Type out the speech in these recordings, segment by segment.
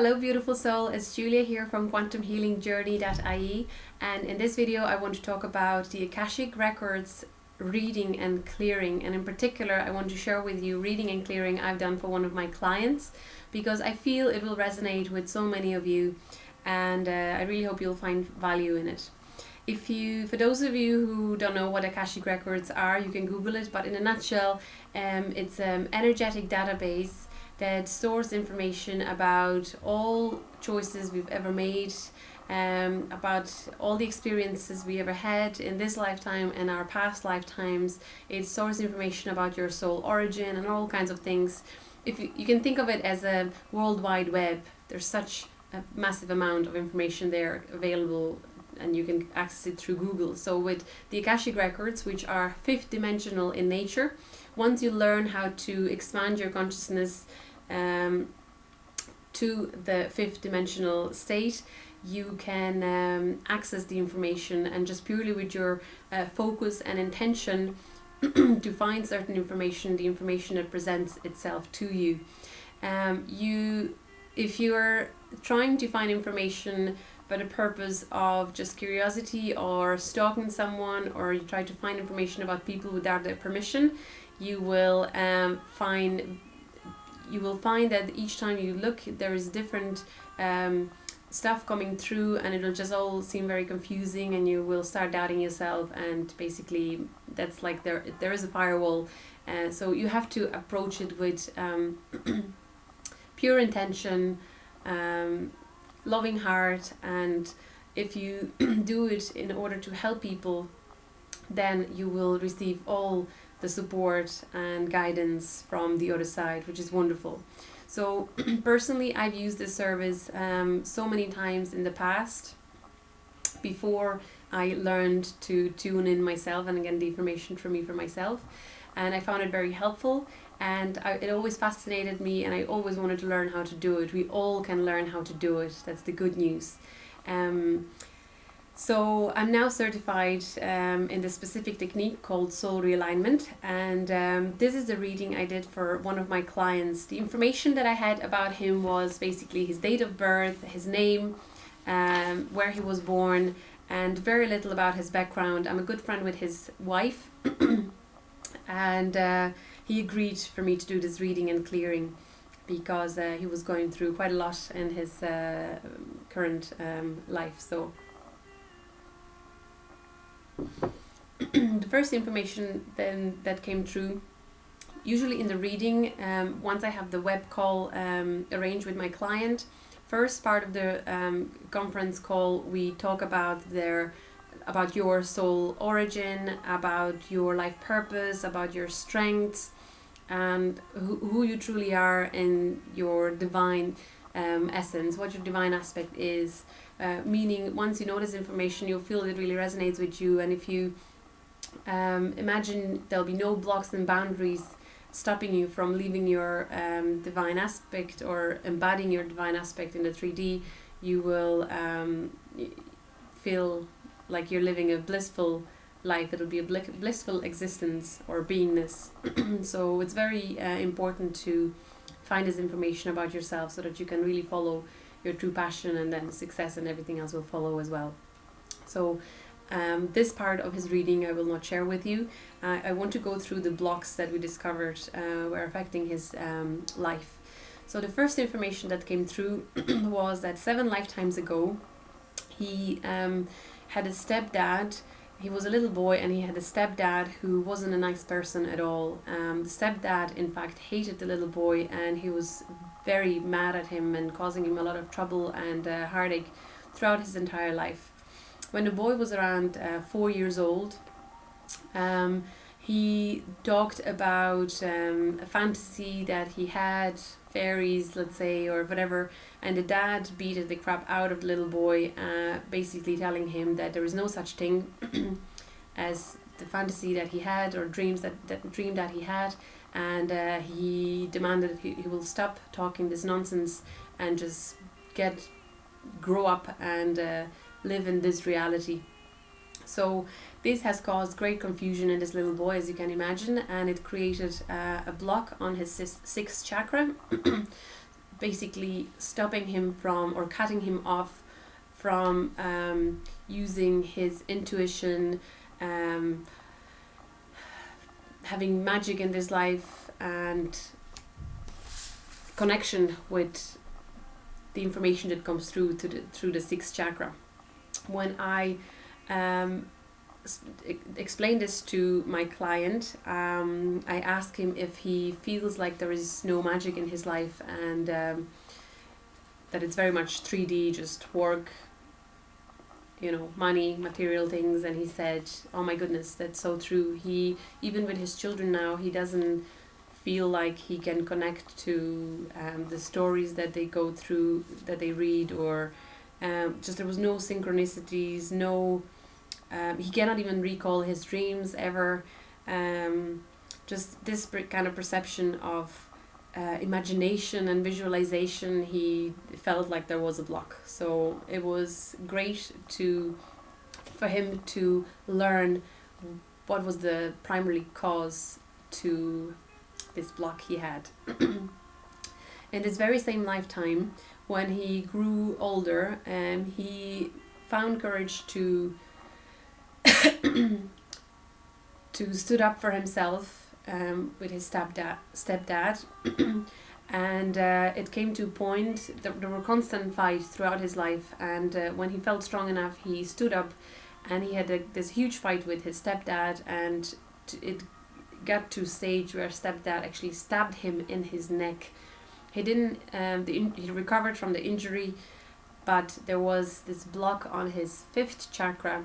Hello beautiful soul, it's Julia here from quantumhealingjourney.ie, and in this video I want to talk about the Akashic records reading and clearing, and in particular I want to share with you reading and clearing I've done for one of my clients because I feel it will resonate with so many of you, and I really hope you'll find value in it. For those of you who don't know what Akashic records are, you can Google it, but in a nutshell it's an energetic database that stores information about all choices we've ever made, about all the experiences we ever had in this lifetime and our past lifetimes. It stores information about your soul origin and all kinds of things. If you can think of it as a world wide web, there's such a massive amount of information there available, and you can access it through Google. So with the Akashic records, which are fifth dimensional in nature, once you learn how to expand your consciousness to the fifth dimensional state, you can access the information, and just purely with your focus and intention to find certain information, the information that presents itself to you. If you're trying to find information for the purpose of just curiosity or stalking someone, or you try to find information about people without their permission, you will find that each time you look there is different stuff coming through, and it'll just all seem very confusing, and you will start doubting yourself, and basically that's like there is a firewall. So you have to approach it with pure intention, loving heart, and if you do it in order to help people, then you will receive all the support and guidance from the other side, which is wonderful. So personally, I've used this service so many times in the past before I learned to tune in myself and get the information from me for myself, and I found it very helpful, and it always fascinated me, and I always wanted to learn how to do it. We all can learn how to do it. That's the good news. So I'm now certified in the specific technique called soul realignment, and this is the reading I did for one of my clients. The information that I had about him was basically his date of birth, his name, where he was born, and very little about his background. I'm a good friend with his wife and he agreed for me to do this reading and clearing because he was going through quite a lot in his current life. So the first information then that came through, usually in the reading, once I have the web call arranged with my client, first part of the conference call, we talk about your soul origin, about your life purpose, about your strengths, and who you truly are in your divine essence, what your divine aspect is. Meaning, once you know this information, you'll feel it really resonates with you, and if you imagine there'll be no blocks and boundaries stopping you from living your divine aspect or embodying your divine aspect in the 3D, you will feel like you're living a blissful life. It'll be a blissful existence or beingness. So it's very important to find this information about yourself so that you can really follow your true passion, and then success and everything else will follow as well. So this part of his reading I will not share with you. I want to go through the blocks that we discovered were affecting his life. So the first information that came through was that 7 lifetimes ago he had a stepdad. He was a little boy, and he had a stepdad who wasn't a nice person at all. The stepdad, in fact, hated the little boy, and he was very mad at him and causing him a lot of trouble and heartache throughout his entire life. When the boy was around 4 years old, he talked about a fantasy that he had, fairies, let's say, or whatever, and the dad beat the crap out of the little boy, basically telling him that there is no such thing as the fantasy that he had, or dream that he had, and he demanded he will stop talking this nonsense and just grow up and live in this reality. So this has caused great confusion in this little boy, as you can imagine, and it created a block on his sixth chakra. basically stopping him from, or cutting him off from using his intuition, having magic in his life, and connection with the information that comes through through the sixth chakra. When I explained this to my client, I asked him if he feels like there is no magic in his life, and that it's very much 3D, just work, money, material things. And he said, oh my goodness, that's so true. He, even with his children now, he doesn't feel like he can connect to the stories that they go through, that they read, or just there was no synchronicities, no, he cannot even recall his dreams ever. Just this kind of perception of imagination and visualization, he felt like there was a block. So it was great for him to learn what was the primary cause to this block he had. In this very same lifetime, when he grew older, he found courage to stood up for himself with his stepdad. And it came to a point that there were constant fights throughout his life, and when he felt strong enough, he stood up, and he had this huge fight with his stepdad, and it got to a stage where stepdad actually stabbed him in his neck. He didn't he recovered from the injury, but there was this block on his fifth chakra,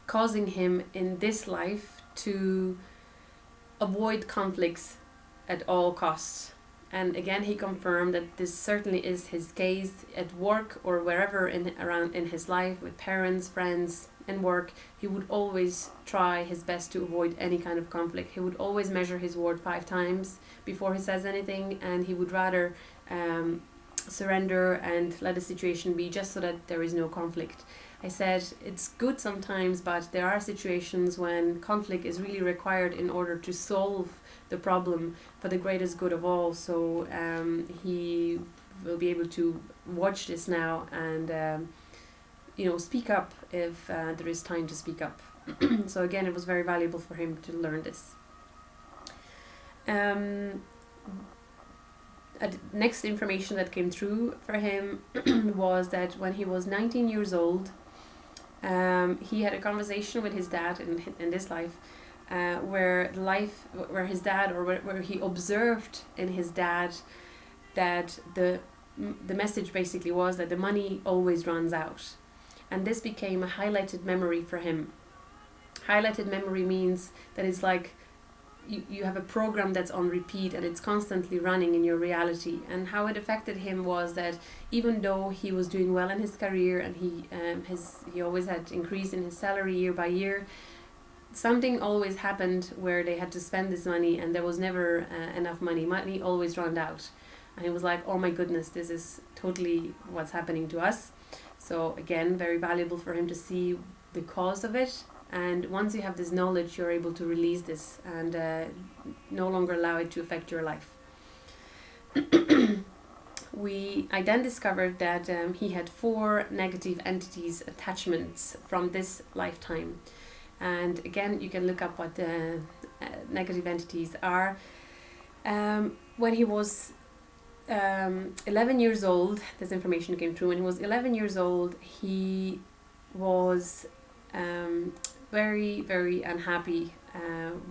causing him in this life to avoid conflicts at all costs. And again, he confirmed that this certainly is his case at work or wherever around in his life, with parents, friends, and work. He would always try his best to avoid any kind of conflict. He would always measure his word 5 times before he says anything, and he would rather surrender and let the situation be, just so that there is no conflict. I said it's good sometimes, but there are situations when conflict is really required in order to solve the problem for the greatest good of all. So he will be able to watch this now and speak up if there is time to speak up. So again, it was very valuable for him to learn this. Next information that came through for him was that when he was 19 years old, he had a conversation with his dad in this life, where his dad, or where he observed in his dad that the message basically was that the money always runs out. And this became a highlighted memory for him. Highlighted memory means that it's like you have a program that's on repeat and it's constantly running in your reality. And how it affected him was that even though he was doing well in his career and he always had increase in his salary year by year, something always happened where they had to spend this money and there was never enough money. Money always ran out. And he was like, oh my goodness, this is totally what's happening to us. So again, very valuable for him to see the cause of it. And once you have this knowledge, you're able to release this and no longer allow it to affect your life. I then discovered that he had 4 negative entities attachments from this lifetime. And again, you can look up what the negative entities are. When he was 11 years old, this information came through. When he was 11 years old, he was very, very unhappy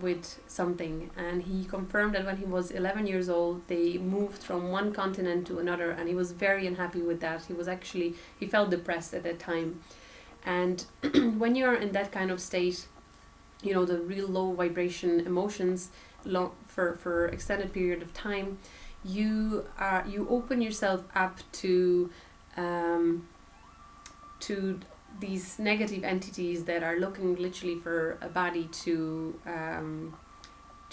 with something, and he confirmed that when he was 11 years old, they moved from one continent to another, and he was very unhappy with that. He felt depressed at that time. And when you're in that kind of state, the real low vibration emotions for extended period of time, you open yourself up to these negative entities that are looking literally for a body to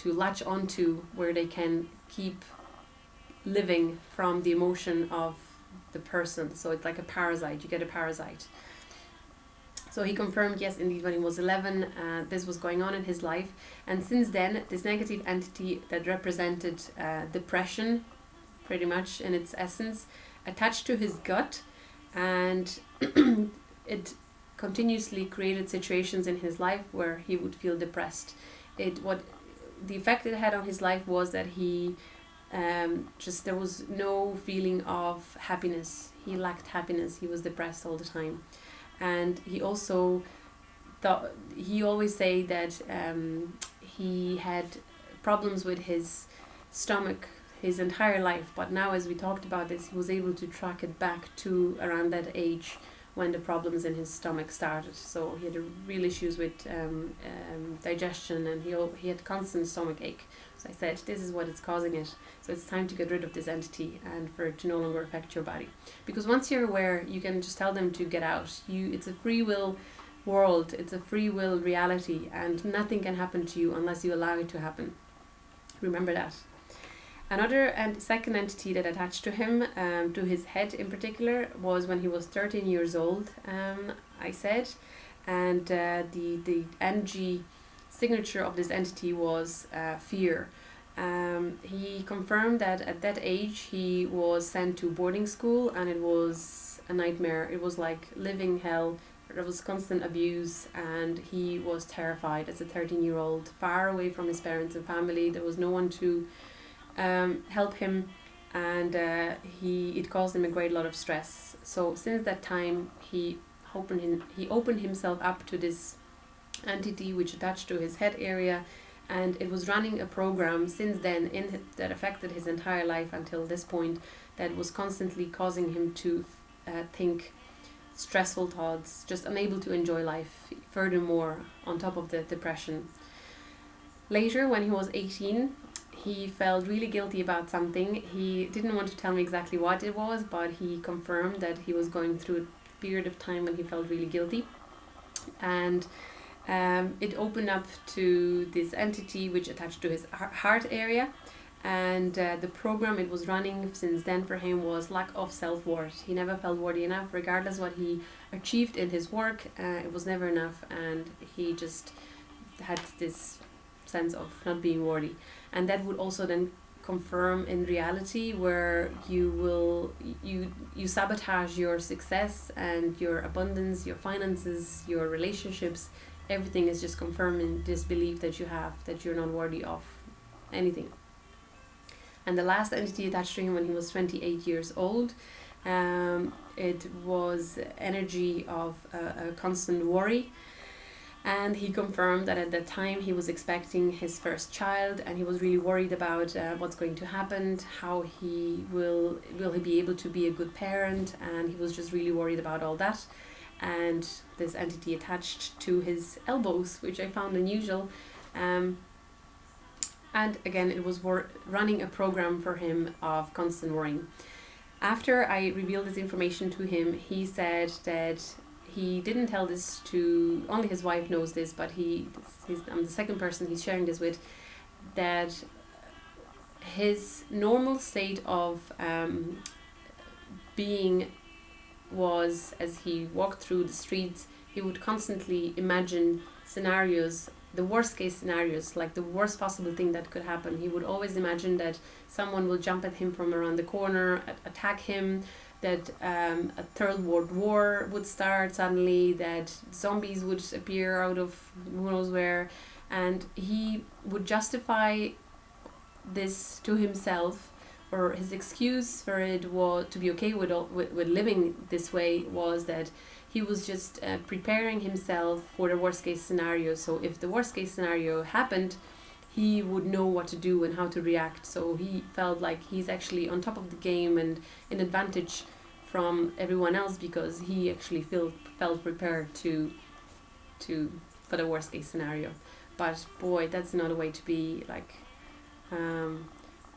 latch onto, where they can keep living from the emotion of the person. So it's like a parasite. You get a parasite. So he confirmed, yes, indeed, when he was 11, this was going on in his life. And since then, this negative entity that represented depression, pretty much in its essence, attached to his gut, and it continuously created situations in his life where he would feel depressed. The effect it had on his life was that he just there was no feeling of happiness. He lacked happiness. He was depressed all the time, and he also thought, he always say that he had problems with his stomach his entire life, but now, as we talked about this, he was able to track it back to around that age when the problems in his stomach started. So he had real issues with digestion, and he had constant stomach ache. So I said, this is what is causing it. So it's time to get rid of this entity and for it to no longer affect your body. Because once you're aware, you can just tell them to get out. It's a free will world. It's a free will reality, and nothing can happen to you unless you allow it to happen. Remember that. Another and second entity that attached to him, to his head in particular, was when he was 13 years old, I said. And the energy signature of this entity was fear. He confirmed that at that age he was sent to boarding school, and it was a nightmare. It was like living hell. There was constant abuse, and he was terrified as a 13-year-old, far away from his parents and family. There was no one to help him, and it caused him a great lot of stress. So since that time, he opened himself up to this entity which attached to his head area, and it was running a program since then that affected his entire life until this point, that was constantly causing him to think stressful thoughts, just unable to enjoy life, furthermore on top of the depression. Later, when he was 18, he felt really guilty about something. He didn't want to tell me exactly what it was, but he confirmed that he was going through a period of time when he felt really guilty. And it opened up to this entity which attached to his heart area. And the program it was running since then for him was lack of self-worth. He never felt worthy enough, regardless what he achieved in his work. It was never enough, and he just had this sense of not being worthy. And that would also then confirm in reality, where you sabotage your success and your abundance, your finances, your relationships. Everything is just confirming this belief that you have, that you're not worthy of anything. And the last entity attached to him when he was 28 years old, it was energy of a constant worry. And he confirmed that at that time he was expecting his first child, and he was really worried about what's going to happen, how he will he be able to be a good parent, and he was just really worried about all that. And this entity attached to his elbows, which I found unusual. And again, it was running a program for him of constant worrying. After I revealed this information to him, he said that he didn't tell this to, only his wife knows this, but I'm the second person he's sharing this with, that his normal state of being was, as he walked through the streets, he would constantly imagine scenarios, the worst case scenarios, like the worst possible thing that could happen. He would always imagine that someone will jump at him from around the corner, attack him, that a third world war would start suddenly, that zombies would appear out of who knows where, and he would justify this to himself, or his excuse for it was to be okay with living this way was that he was just preparing himself for the worst case scenario. So if the worst case scenario happened, he would know what to do and how to react. So he felt like he's actually on top of the game and in advantage from everyone else, because he actually felt prepared to for the worst case scenario. But boy, that's not a way to be, like,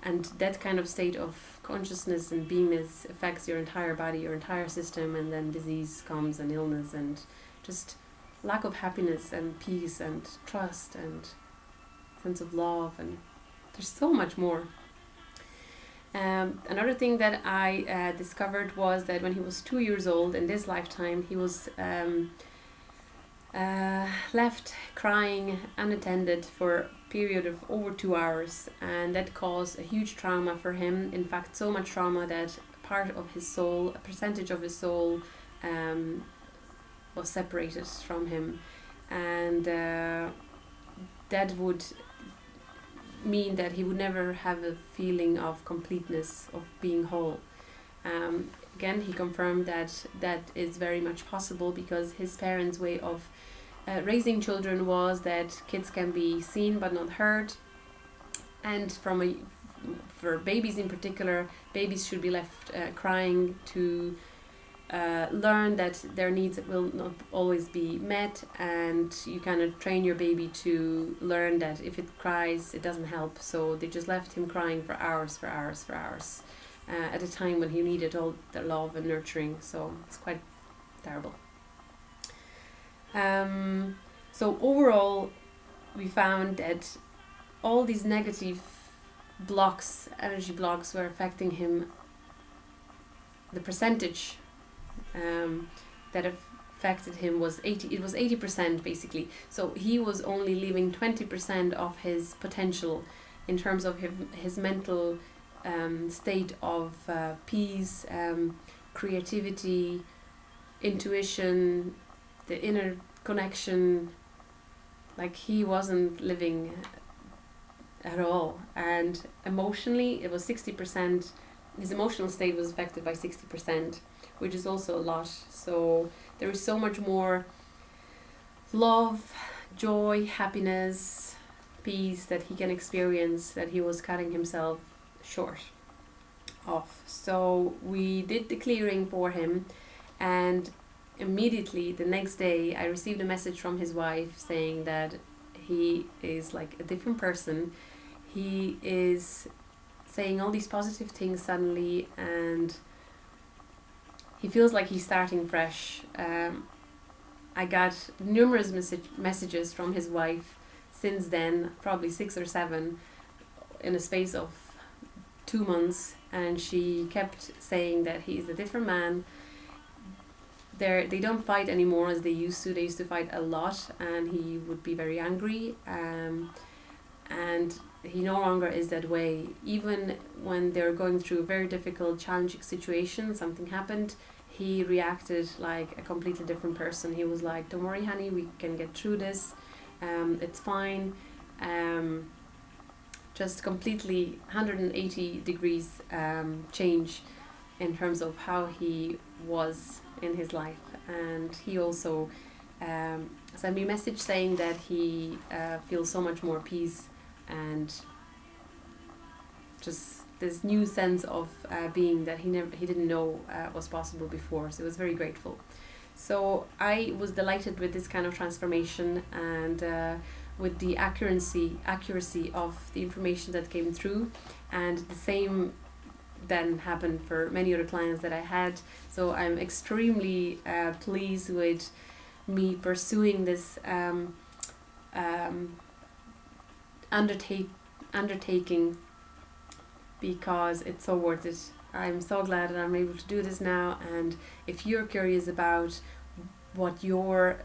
and that kind of state of consciousness and beingness affects your entire body, your entire system, and then disease comes, and illness, and just lack of happiness and peace and trust and sense of love, and there's so much more. Another thing that I discovered was that when he was 2 years old in this lifetime, he was left crying unattended for a period of over 2 hours, and that caused a huge trauma for him. In fact, so much trauma that part of his soul, a percentage of his soul, was separated from him, and that would mean that he would never have a feeling of completeness, of being whole. Again, he confirmed that that is very much possible because his parents' way of raising children was that kids can be seen but not heard, and for babies in particular, babies should be left crying to learn that their needs will not always be met, and you kind of train your baby to learn that if it cries it doesn't help. So they just left him crying for hours at a time when he needed all the love and nurturing. So it's quite terrible. So overall, we found that all these negative blocks, energy blocks, were affecting him. The percentage that affected him was 80% basically. So he was only leaving 20% of his potential in terms of his mental state of peace, creativity, intuition, the inner connection. Like, he wasn't living at all. And emotionally it was 60%. His emotional state was affected by 60%, which is also a lot. So there is so much more love, joy, happiness, peace that he can experience that he was cutting himself short of. So we did the clearing for him, and immediately the next day I received a message from his wife saying that he is like a different person. He is saying all these positive things suddenly, and he feels like he's starting fresh. I got numerous messages from his wife since then, probably 6 or 7, in a space of 2 months, and she kept saying that he is a different man. They don't fight anymore as they used to. They used to fight a lot, and he would be very angry, and he no longer is that way. Even when they're going through a very difficult, challenging situation, something happened, he reacted like a completely different person. He was like, "Don't worry, honey, we can get through this. It's fine." Just completely 180 degrees change in terms of how he was in his life. And he also sent me a message saying that he feels so much more peace and just this new sense of being that he didn't know was possible before. So he was very grateful. So I was delighted with this kind of transformation, and with the accuracy of the information that came through, and the same then happened for many other clients that I had. So I'm extremely pleased with me pursuing this undertaking, because it's so worth it. I'm so glad that I'm able to do this now. And if you're curious about what your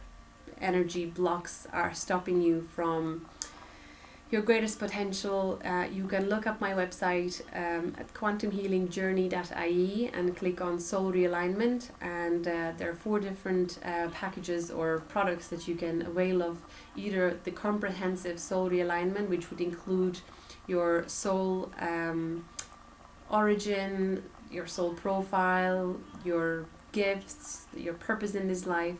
energy blocks are stopping you from your greatest potential, you can look up my website at quantumhealingjourney.ie and click on Soul Realignment, and there are 4 different packages or products that you can avail of. Either the comprehensive Soul Realignment, which would include your soul origin, your soul profile, your gifts, your purpose in this life.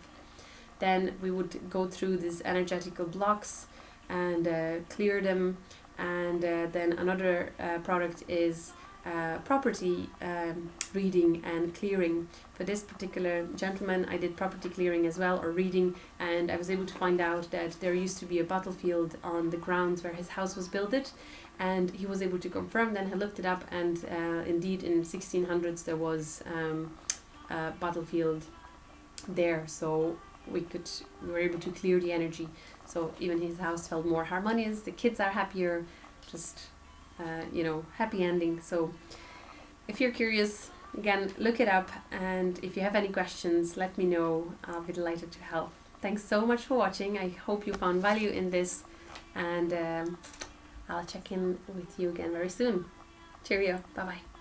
Then we would go through these energetical blocks and clear them. And then another product is property reading and clearing. For this particular gentleman, I did property clearing as well, or reading, and I was able to find out that there used to be a battlefield on the grounds where his house was built, and he was able to confirm. Then he looked it up, and indeed in 1600s there was a battlefield there. So we were able to clear the energy, so even his house felt more harmonious, the kids are happier, just happy ending. So if you're curious, again, look it up, and if you have any questions, let me know. I'll be delighted to help. Thanks so much for watching. I hope you found value in this, and I'll check in with you again very soon. Cheerio. Bye bye.